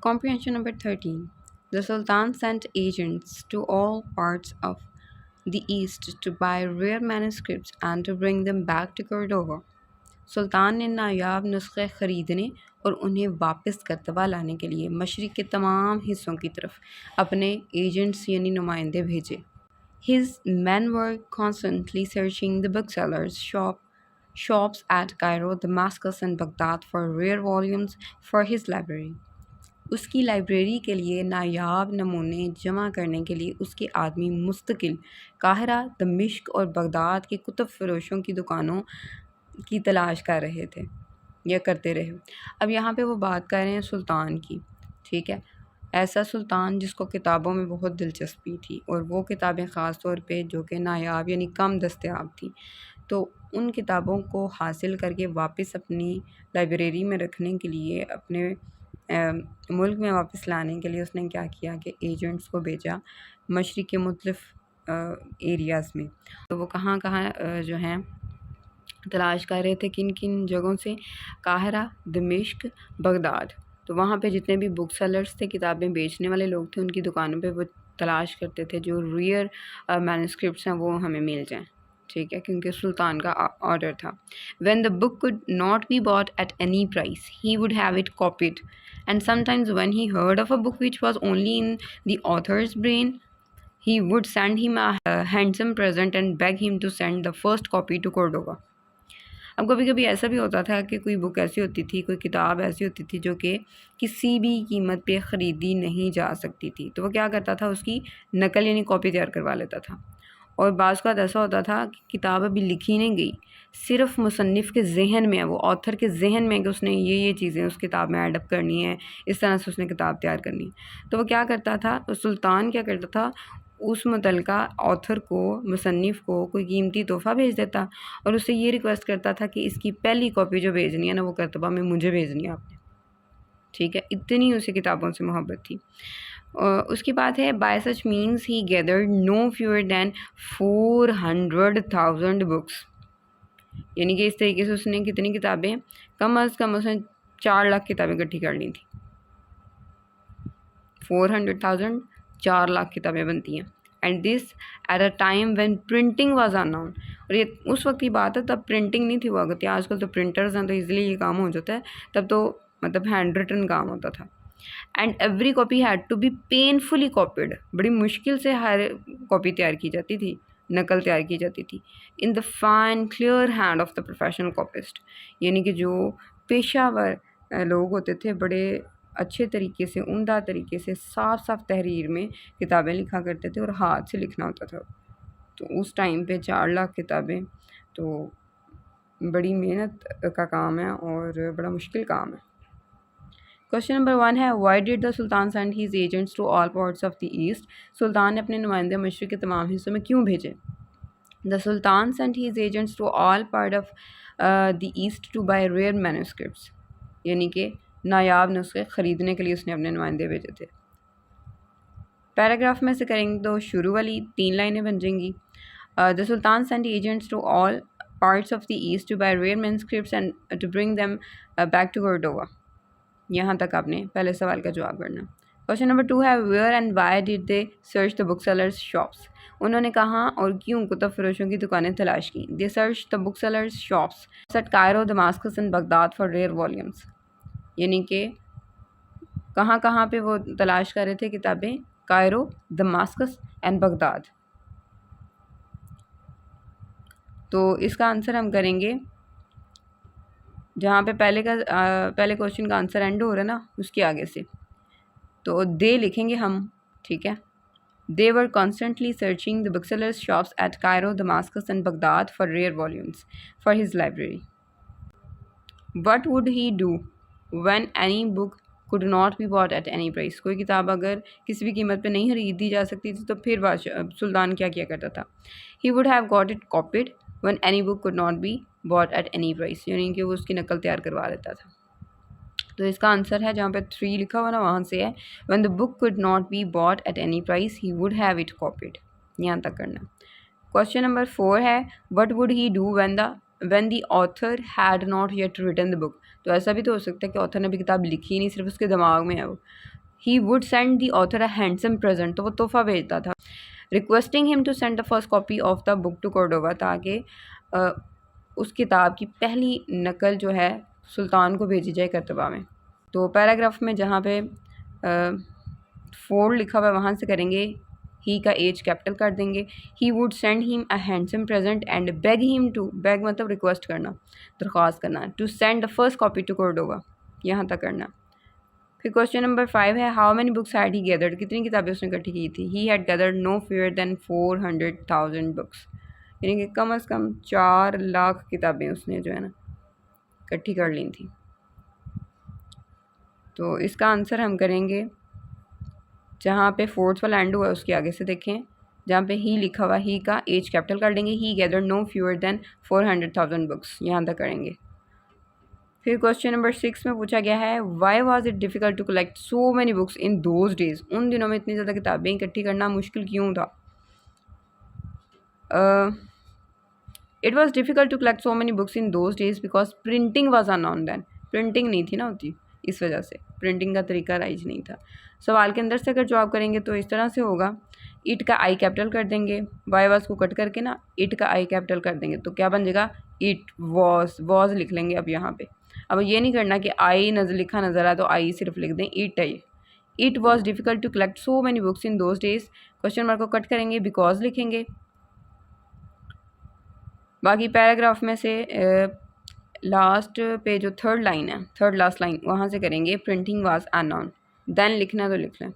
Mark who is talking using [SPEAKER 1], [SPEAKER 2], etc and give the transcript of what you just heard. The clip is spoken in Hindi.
[SPEAKER 1] Comprehension number 13. The Sultan sent agents to all parts of the East to buy rare manuscripts and to bring them back to Cordova. सुल्तान ने नायाब नुस्खे ख़रीदने और उन्हें वापस करतबा लाने के लिए मशरिक़ के तमाम हिस्सों की तरफ अपने एजेंट्स यानी नुमाइंदे भेजे. His men were constantly searching the booksellers' shops at Cairo, Damascus and Baghdad for rare volumes for his library. उसकी लाइब्रेरी के लिए नायाब नमूने जमा करने के लिए उसके आदमी मुस्तकिल काहिरा, दमिश्क और बगदाद के कुतुब फ़रोशों की दुकानों की तलाश कर रहे थे या करते रहे. अब यहाँ पे वो बात कर रहे हैं सुल्तान की, ठीक है. ऐसा सुल्तान जिसको किताबों में बहुत दिलचस्पी थी और वो किताबें ख़ास तौर पे जो कि नायाब यानी कम दस्तयाब थी, तो उन किताबों को हासिल करके वापस अपनी लाइब्रेरी में रखने के लिए अपने मुल्क में वापस लाने के लिए उसने क्या किया कि एजेंट्स को भेजा मशरिक़ के मुख्तलिफ़ एरियाज़ में. तो वो कहाँ कहाँ जो हैं तलाश कर रहे थे, किन किन जगहों से, काहिरा, दमिश्क, बगदाद. तो वहाँ पे जितने भी बुक सेलर्स थे, किताबें बेचने वाले लोग थे, उनकी दुकानों पे वो तलाश करते थे जो रेयर मैन्युस्क्रिप्ट्स हैं वो हमें मिल जाएं, ठीक है, क्योंकि सुल्तान का ऑर्डर था. When the book could not be bought at any price, he would have it copied. And sometimes when he heard of a book which was only in the author's brain, he would send him a handsome present and beg him to send the first copy to Cordova. अब कभी कभी ऐसा भी होता था कि कोई बुक ऐसी होती थी, कोई किताब ऐसी होती थी जो कि किसी भी कीमत पे ख़रीदी नहीं जा सकती थी, तो वो क्या करता था, उसकी नकल यानी कॉपी तैयार करवा लेता था. और बाज़ का ऐसा होता था कि किताब अभी लिखी नहीं गई, सिर्फ मुसन्निफ़ के जहन में है, वो ऑथर के जहन में है कि उसने ये चीज़ें उस किताब में एडअप करनी है, इस तरह से उसने किताब तैयार करनी है. तो वो क्या करता था, सुल्तान क्या करता था, उस मुतलका ऑथर को, मुसन्निफ़ को कोई कीमती तोहफ़ा भेज देता और उससे ये रिक्वेस्ट करता था कि इसकी पहली कॉपी जो भेजनी है ना वो करतबा में मुझे भेजनी है आपने, ठीक है. इतनी उसे किताबों से मोहब्बत थी. उसकी बात है, by such means he gathered no fewer than 400,000 books. यानी कि इस तरीके से उसने कितनी किताबें, कम अज़ कम उसने 4 लाख किताबें इकट्ठी कर ली थी. 400,000 4 लाख किताबें बनती हैं. And this at a time when printing was unknown. और ये उस वक्त की बात है, तब प्रिंटिंग नहीं थी हुआ करती. आजकल तो प्रिंटर्स हैं तो इजीली ये काम हो जाता है, तब तो मतलब हैंड रिटन काम होता था. And every copy had to be painfully copied. बड़ी मुश्किल से हर कॉपी तैयार की जाती थी, नकल तैयार की जाती थी. In the fine clear hand of the professional copyist. यानी कि जो पेशावर लोग होते थे, बड़े अच्छे तरीके से, उम्दा तरीके से, साफ साफ तहरीर में किताबें लिखा करते थे और हाथ से लिखना होता था. तो उस टाइम पे 4 लाख किताबें तो बड़ी मेहनत का काम है और बड़ा मुश्किल काम है. क्वेश्चन नंबर 1 है, why did the sultan send his agents to all parts of the east. सुल्तान ने अपने नुमाइंदे मशरिक़ के तमाम हिस्सों में क्यों भेजे. The sultan send his agents to all part of the east to buy rare manuscripts. यानी कि नायाब नुस्खे ख़रीदने के लिए उसने अपने नुमाइंदे भेजे थे. पैराग्राफ में से करेंगे तो शुरू वाली 3 लाइनें बन जाएंगी. The sultan send agents to all parts of the east to buy rare manuscripts and to bring them back to Cordova. यहाँ तक आपने पहले सवाल का जवाब करना. क्वेश्चन नंबर 2 है, where and why did they search the book sellers shops. उन्होंने कहाँ और क्यों कुतुब फरोशों की दुकानें तलाश की. They search the book sellers shops at Cairo, Damascus and Baghdad for rare volumes. यानी कि कहाँ कहाँ पे वो तलाश कर रहे थे किताबें, कायरो, दमास्कस एंड बगदाद. तो इसका आंसर हम करेंगे जहाँ पे पहले क्वेश्चन का आंसर एंड हो रहा है ना, उसके आगे से, तो दे लिखेंगे हम, ठीक है. They were constantly searching the book sellers shops at Cairo, Damascus and Baghdad for rare volumes for his library. What would he do when any book could not be bought at any price. कोई किताब अगर किसी भी कीमत पे नहीं खरीदी जा सकती थी तो फिर सुल्तान क्या किया करता था. ही would have got it copied when any book could not be bought at any price. यानी कि वो उसकी नकल तैयार करवा लेता था. तो इसका आंसर है जहाँ पे 3 लिखा हुआ ना वहाँ से है, when the book could not be bought at any price he would have it copied. यहाँ तक करना. क्वेश्चन नंबर 4 है, what would he do when the author had not yet written the book. तो ऐसा भी तो हो सकता है कि ऑथर ने भी किताब लिखी नहीं, सिर्फ उसके दिमाग में है वो. He would send the author a handsome present, तो वो तोहफा भेजता था। Requesting him to send the first copy of the book to Cordova, ताकि उस किताब की पहली नकल जो है सुल्तान को भेजी जाए करतबा में। तो पैराग्राफ में जहाँ पे फोर लिखा हुआ है वहाँ से करेंगे ही का एज कैपिटल कर देंगे। He would send him a handsome present and beg him to, beg मतलब रिक्वेस्ट करना, दरख्वास्त करना, to send the first copy to Cordova, यहाँ तक करना। फिर क्वेश्चन नंबर 5 है how many books had he gathered, कितनी किताबें उसने इकट्ठी की थी। He had gathered no fewer than 400,000 books, यानी कि कम से कम 4 लाख किताबें उसने जो है ना इकट्ठी कर ली थी। तो इसका आंसर हम करेंगे जहाँ पे फोर्थ वाला एंड हुआ है उसके आगे से देखें, जहाँ पे ही लिखा हुआ ही का एज कैपिटल कर देंगे। He gathered no fewer than 400,000 books, यहाँ तक करेंगे। फिर क्वेश्चन नंबर 6 में पूछा गया है why was it difficult to collect so many books in those days, उन दिनों में इतनी ज़्यादा किताबें इकट्ठी करना मुश्किल क्यों था। It was difficult to collect so many books in those days because printing was unknown then, printing नहीं थी ना होती, इस वजह से प्रिंटिंग का तरीका राइज नहीं था। सवाल के अंदर से अगर जवाब करेंगे तो इस तरह से होगा, इट का आई कैपिटल कर देंगे, वाई वॉज को कट करके ना इट का आई कैपिटल कर देंगे, तो क्या बन जाएगा इट वॉज लिख लेंगे। अब यहाँ पे अब ये नहीं करना कि आई लिखा नज़र आए तो आई सिर्फ लिख दें, इट है। It was difficult to collect so many books in those days, question mark को कट करेंगे, बिकॉज लिखेंगे। बाकी पैराग्राफ में से लास्ट पे जो थर्ड लाइन है, थर्ड लास्ट लाइन, वहाँ से करेंगे प्रिंटिंग वाज अननोन, देन लिखना तो लिख लें।